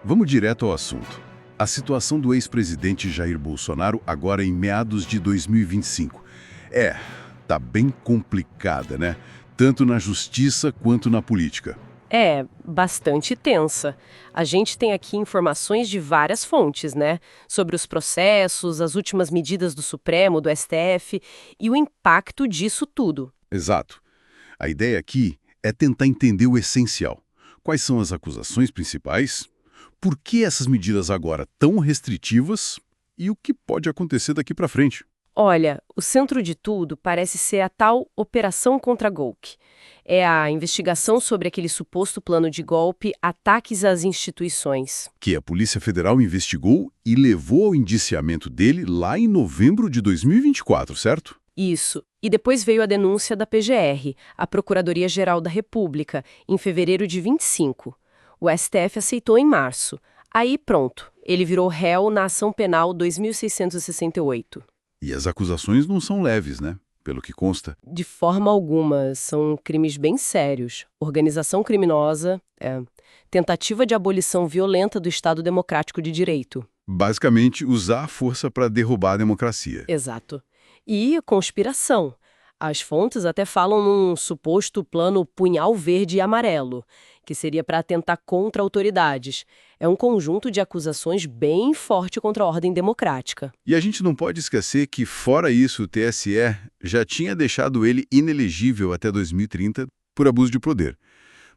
Vamos direto ao assunto. A situação do ex-presidente Jair Bolsonaro agora em meados de 2025. Tá bem complicada, né? Tanto na justiça quanto na política. É, bastante tensa. A gente tem aqui informações de várias fontes, né? Sobre os processos, as últimas medidas do Supremo, do STF e o impacto disso tudo. Exato. A ideia aqui é tentar entender o essencial. Quais são as acusações principais? Por que essas medidas agora tão restritivas? E o que pode acontecer daqui para frente? Olha, o centro de tudo parece ser a tal Operação Contra-Golpe. É a investigação sobre aquele suposto plano de golpe, ataques às instituições. Que a Polícia Federal investigou e levou ao indiciamento dele lá em novembro de 2024, certo? Isso. E depois veio a denúncia da PGR, a Procuradoria-Geral da República, em fevereiro de 25. O STF aceitou em março. Aí pronto, ele virou réu na ação penal 2668. E as acusações não são leves, né? Pelo que consta. De forma alguma, são crimes bem sérios. Organização criminosa, tentativa de abolição violenta do Estado Democrático de Direito. Basicamente, usar a força para derrubar a democracia. Exato. E conspiração. As fontes até falam num suposto plano punhal verde e amarelo, que seria para atentar contra autoridades. É um conjunto de acusações bem forte contra a ordem democrática. E a gente não pode esquecer que, fora isso, o TSE já tinha deixado ele inelegível até 2030 por abuso de poder.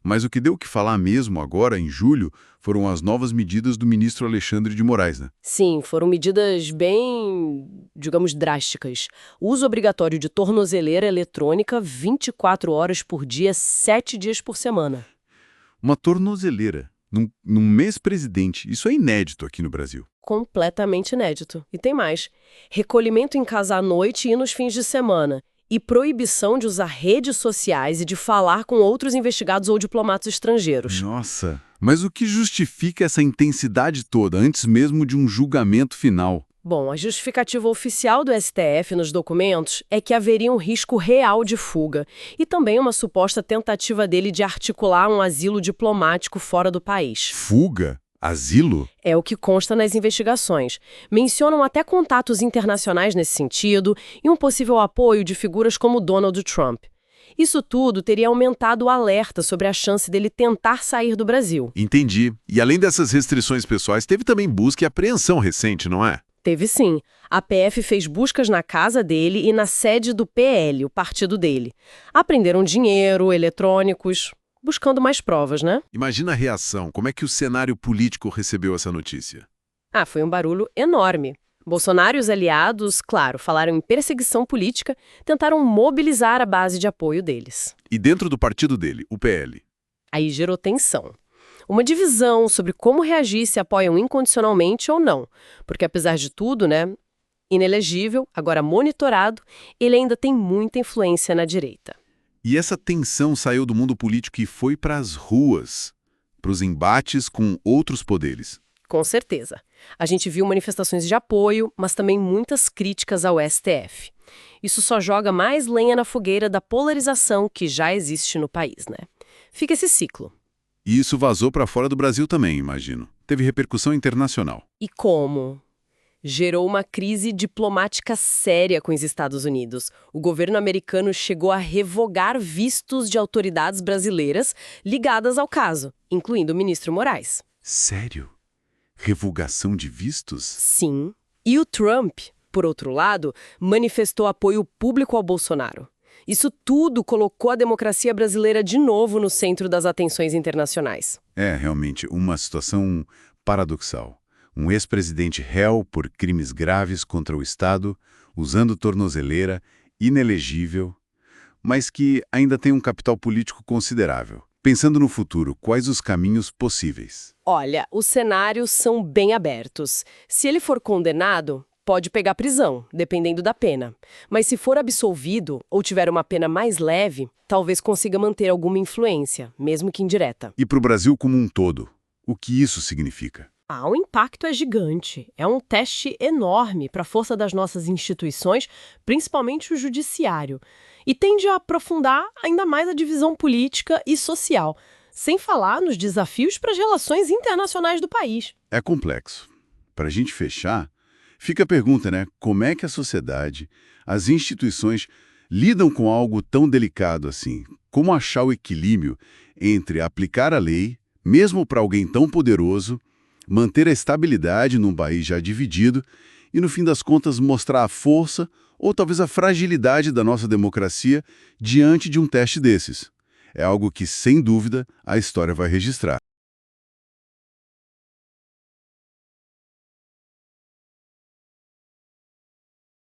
Mas o que deu o que falar mesmo agora, em julho, foram as novas medidas do ministro Alexandre de Moraes, né? Sim, foram medidas bem, digamos, drásticas. Uso obrigatório de tornozeleira eletrônica 24 horas por dia, 7 dias por semana. Uma tornozeleira num mês presidente. Isso é inédito aqui no Brasil. Completamente inédito. E tem mais. Recolhimento em casa à noite e nos fins de semana. E proibição de usar redes sociais e de falar com outros investigados ou diplomatas estrangeiros. Nossa, mas o que justifica essa intensidade toda, antes mesmo de um julgamento final? Bom, a justificativa oficial do STF nos documentos é que haveria um risco real de fuga e também uma suposta tentativa dele de articular um asilo diplomático fora do país. Fuga? Asilo? É o que consta nas investigações. Mencionam até contatos internacionais nesse sentido e um possível apoio de figuras como Donald Trump. Isso tudo teria aumentado o alerta sobre a chance dele tentar sair do Brasil. Entendi. E além dessas restrições pessoais, teve também busca e apreensão recente, não é? Teve sim. A PF fez buscas na casa dele e na sede do PL, o partido dele. Apreenderam dinheiro, eletrônicos, buscando mais provas, né? Imagina a reação. Como é que o cenário político recebeu essa notícia? Foi um barulho enorme. Bolsonaro e os aliados, claro, falaram em perseguição política, tentaram mobilizar a base de apoio deles. E dentro do partido dele, o PL? Aí gerou tensão. Uma divisão sobre como reagir se apoiam incondicionalmente ou não. Porque apesar de tudo, né, inelegível, agora monitorado, ele ainda tem muita influência na direita. E essa tensão saiu do mundo político e foi para as ruas, para os embates com outros poderes. Com certeza. A gente viu manifestações de apoio, mas também muitas críticas ao STF. Isso só joga mais lenha na fogueira da polarização que já existe no país, né? Fica esse ciclo. E isso vazou para fora do Brasil também, imagino. Teve repercussão internacional. E como? Gerou uma crise diplomática séria com os Estados Unidos. O governo americano chegou a revogar vistos de autoridades brasileiras ligadas ao caso, incluindo o ministro Moraes. Sério? Revogação de vistos? Sim. E o Trump, por outro lado, manifestou apoio público ao Bolsonaro. Isso tudo colocou a democracia brasileira de novo no centro das atenções internacionais. É, realmente, uma situação paradoxal. Um ex-presidente réu por crimes graves contra o Estado, usando tornozeleira, inelegível, mas que ainda tem um capital político considerável. Pensando no futuro, quais os caminhos possíveis? Olha, os cenários são bem abertos. Se ele for condenado, pode pegar prisão, dependendo da pena. Mas se for absolvido ou tiver uma pena mais leve, talvez consiga manter alguma influência, mesmo que indireta. E para o Brasil como um todo, o que isso significa? O impacto é gigante. É um teste enorme para a força das nossas instituições, principalmente o judiciário. E tende a aprofundar ainda mais a divisão política e social. sem falar nos desafios para as relações internacionais do país. É complexo. Para a gente fechar, fica a pergunta, né? Como é que a sociedade, as instituições lidam com algo tão delicado assim? Como achar o equilíbrio entre aplicar a lei, mesmo para alguém tão poderoso, manter a estabilidade num país já dividido e, no fim das contas, mostrar a força ou talvez a fragilidade da nossa democracia diante de um teste desses? É algo que, sem dúvida, a história vai registrar.